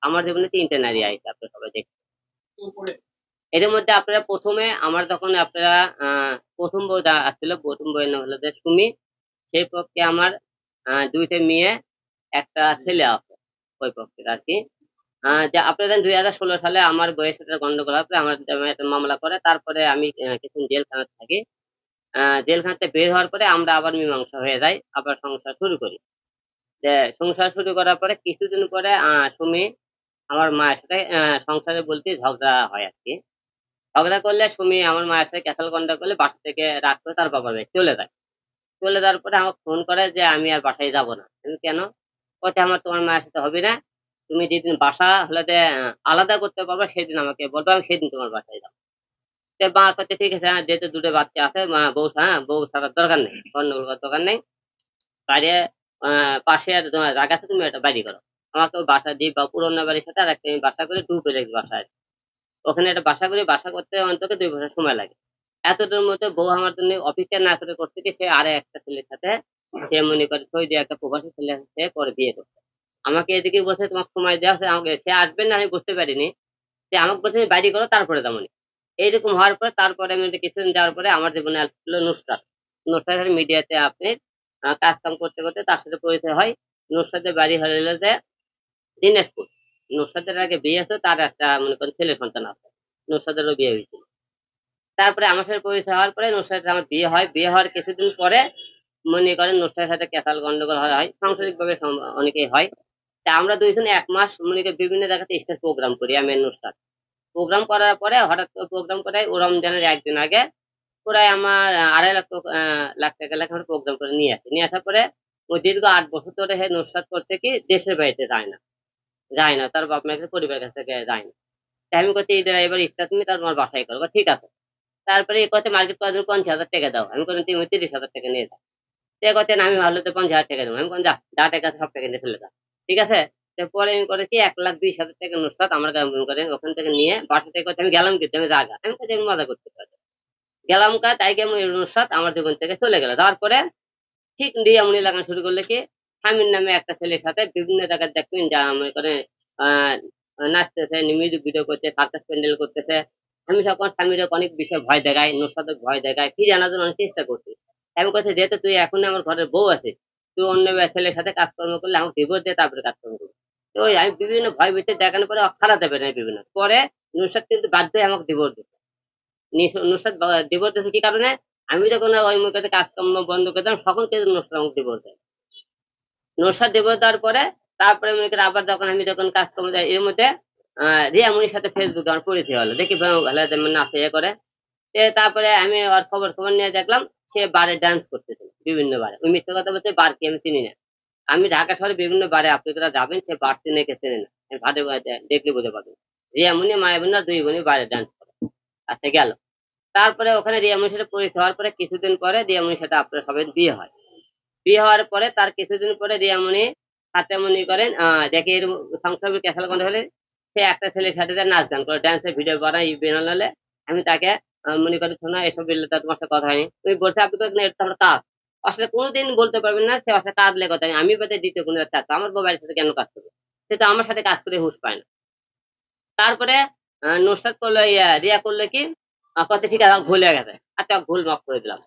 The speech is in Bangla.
আমার জীবনে 3টে নারী আইছে, আপনারা সবাই দেখছেন। এর মধ্যে আপনারা প্রথমে আমার তখন আপনারা প্রথম বউ আসছিল, প্রথম বউয়ের নাম হলো যে সুমি। সেই পক্ষে আমার 2টে মেয়ে, একটা ছেলে আছে ওই পক্ষের আর কি। যে আপনাদের 2016 সালে আমার বউয়ের সাথে গন্ডগোল হয়, আমার নামে একটা মামলা করে। তারপরে আমি কিছুদিন জেলখানাতে থাকি। জেলখানাতে বের হওয়ার পরে আমরা আবার মীমাংসা হয়ে যাই, আবার সংসার শুরু করি। যে সংসার শুরু করার পরে কিছুদিন পরে সুমি আমার মায়ের সাথে সংসারে বলতে ঝগড়া হয় আর কি। ঝগড়া করলে সুমি আমার মায়ের সাথে ক্যাসাল কন্ডা করলে বাসা থেকে রাগ করে তার বাবার বাড়ি চলে যায়। চলে যাওয়ার পরে আমাকে ফোন করে যে আমি আর বাসায় যাব না। আমি কেন? বলছে আমার তোমার মায়ের সাথে হবে না, তুমি যেদিন বাসা হলে যে আলাদা করতে পারবে সেদিন আমাকে বলবো, আমি সেদিন তোমার বাসায় যাবো। তো মা করতে ঠিক আছে, যেহেতু 2টে বাচ্চা আছে, বউ বউ থাকার দরকার নেই, গন্ডগোল করার দরকার নেই। বাইরে পাশে আর তোমার জায়গা আছে, তুমি একটা বাড়ি করো। আমাকে ওই বাসা দিই বা পুরোনো বাড়ির সাথে আর একটা আমি বাসা করে ডুপ্লেক্স বাসায়, ওখানে একটা বাসা করি। বাসা করতে অন্তত 2 বছর সময় লাগে। এতটার মধ্যে বউ আমার জন্য অপেক্ষা না করে করতে কি, সে আরে একটা ছেলের সাথে, সে মনে করে সৌদি একটা প্রবাসী ছেলে সে পরে বিয়ে করছে। আমাকে এদিকে বলছে তোমাকে সময় দেওয়া আছে, আমাকে সে আসবে না আমি বুঝতে পারিনি। সে আমাকে বলছে বাড়ি করো তারপরে তেমনি। এইরকম হওয়ার পরে তারপরে আমি কিছুদিন যাওয়ার পরে আমার জীবনে আসছিল নুসরাত। নুসরাত মিডিয়াতে আপনি কাজ কাম করতে করতে তার সাথে পরিচয় হয়। নুসরাতের বাড়ি হলো যে দিনাজপুর। নুসরাতের আগে বিয়ে হতো, তার একটা মনে করেন ছেলে সন্তান আছে, নুসরাতেরও বিয়ে হয়েছিল। তারপরে আমার সাথে পরিচয় হওয়ার পরে নুসরাতের আমার বিয়ে হয়। বিয়ে হওয়ার কিছুদিন পরে মনে করেন নুসরাতের সাথে ক্যাসাল গন্ডগোল হয়, সাংসারিক ভাবে অনেকেই হয়। তা আমরা 2 জন 1 মাস মনে করি বিভিন্ন জায়গাতে স্টেজ প্রোগ্রাম করি, আমি আর নুসরাত। প্রোগ্রাম করার পরে হঠাৎ করে প্রোগ্রাম করাই ও রমজানের একদিন আগে প্রায় আমার 2.5 লাখ টাকা লেখা আমরা প্রোগ্রাম করে নিয়ে আসি। নিয়ে আসার পরে ও দীর্ঘ 8 বছর ধরে হে নুসরাত করতে কি দেশের বাড়িতে যায় না, তার বাপ মায়ের কাছে, পরিবারের কাছ থেকে যায় না। তাই আমি করছি এবার ইচ্ছা তুমি তার তোমার বাসায় করো, ঠিক আছে। তারপরে এ কথা মার্কেট করার জন্য 50,000 টাকা দাও, আমি কোনো তুমি 30,000 টাকা নিয়ে যাও। সে কথা আমি ভাবলো তো 50,000 টাকা দেবো, আমি কোন যা যা টাকা আছে সব টাকা নিয়ে ফেলে দাও, ঠিক আছে। তো পরে আমি করেছি 1,20,000 টাকা নুসরাত আমার মনে করেন ওখান থেকে নিয়ে বাসা থেকে কথা আমি গেলাম, কিন্তু আমি জাগা আমি কোথায় আমি মজা করতে পারি গেলাম কা, তাই আমি নুসরাত আমার জীবন থেকে চলে গেল। তারপরে ঠিক রিয়ামনি লাগানো শুরু করলে কি, স্বামীর নামে একটা ছেলের সাথে বিভিন্ন জায়গায় দেখবেন যা মনে করে আহ নাচতেছে, মিউজিক ভিডিও করতে, সার্কাস প্যান্ডেল করতেছে। আমি তখন স্বামীর অনেক বিষয় ভয় দেখাই, নুসরাতকে ভয় দেখাই, কি জানার জন্য অনেক চেষ্টা করছি। আমি কাছে যেহেতু তুই এখন আমার ঘরের বউ আছে, তুই অন্য ছেলের সাথে কাজকর্ম করলে আমাকে ডিভোর্স দিয়ে তারপরে কাজকর্ম করবি। তো ওই আমি বিভিন্ন ভয় ভীতি দেখানোর পরে খারাপ দেবে না বিভিন্ন পরে নুসরাত কিন্তু বাধ্য হয়ে আমাকে ডিভোর্স দিচ্ছে। নুসরাত ডিভোর্স দিচ্ছে কি কারণে, আমি যখন ওই মুখে কাজকর্ম বন্ধ করে দিলাম তখন কিন্তু নুসরাত আমাকে ডিভোর্স দেয়। নুসরাত ডিভোর্স দেওয়ার পরে তারপরে মনে করেন আবার যখন আমি যখন কাজকর্ম যাই, এর মধ্যে রিয়ামনির সাথে ফেসবুকে আমার পরিচয় হলো, দেখি ভালো নাচে ইয়ে করে। তারপরে আমি ওর খবর খবর নিয়ে দেখলাম সে বারে ডান্স করতেছিল বিভিন্ন বারে। ওই মিথ্যে কথা বলছে, বার কি আমি চিনি না। আমি ঢাকা শহরে বিভিন্ন বারে আপনারা যাবেন, সে বার চিনে কে চেনে না, আমি ভাদে ভাদে দেখলে বুঝতে পারবেন। রিয়ামনি মায়াবুনা 2 বোনই বারে ডান্স করে। আচ্ছা গেল। তারপরে ওখানে রিয়ামনির সাথে পরিচয় হওয়ার পরে কিছুদিন পরে রিয়ামনির সাথে আপনার সবাই বিয়ে হয়। বিয়ে হওয়ার পরে তার কিছুদিন পরে রিয়ামনি হাতে মনে করেন দেখে এর সংসার ক্যাসাল করা হলে সে একটা ছেলের সাথে যে নাচ গান করে, ডান্সের ভিডিও বানায় বেনাল হলে আমি তাকে মনে করি শোনা এসব বললে তো তোমার সাথে কথা হয়নি, তুমি বলছে আপনি তো এটা তো আমার কাজ। আসলে কোনোদিন বলতে পারবেন না সে আসলে কাজ লেগে কথা আমি বাদে দ্বিতীয় কোনো একটা আমার বাড়ির সাথে কেন কাজ করবে, সে তো আমার সাথে কাজ করে হুঁশ পায় না। তারপরে নুসরাত করলো রিয়া করলে কি, কথা ঠিক আছে ভুলে গেছে, আচ্ছা ভুল মাফ করে দিলাম।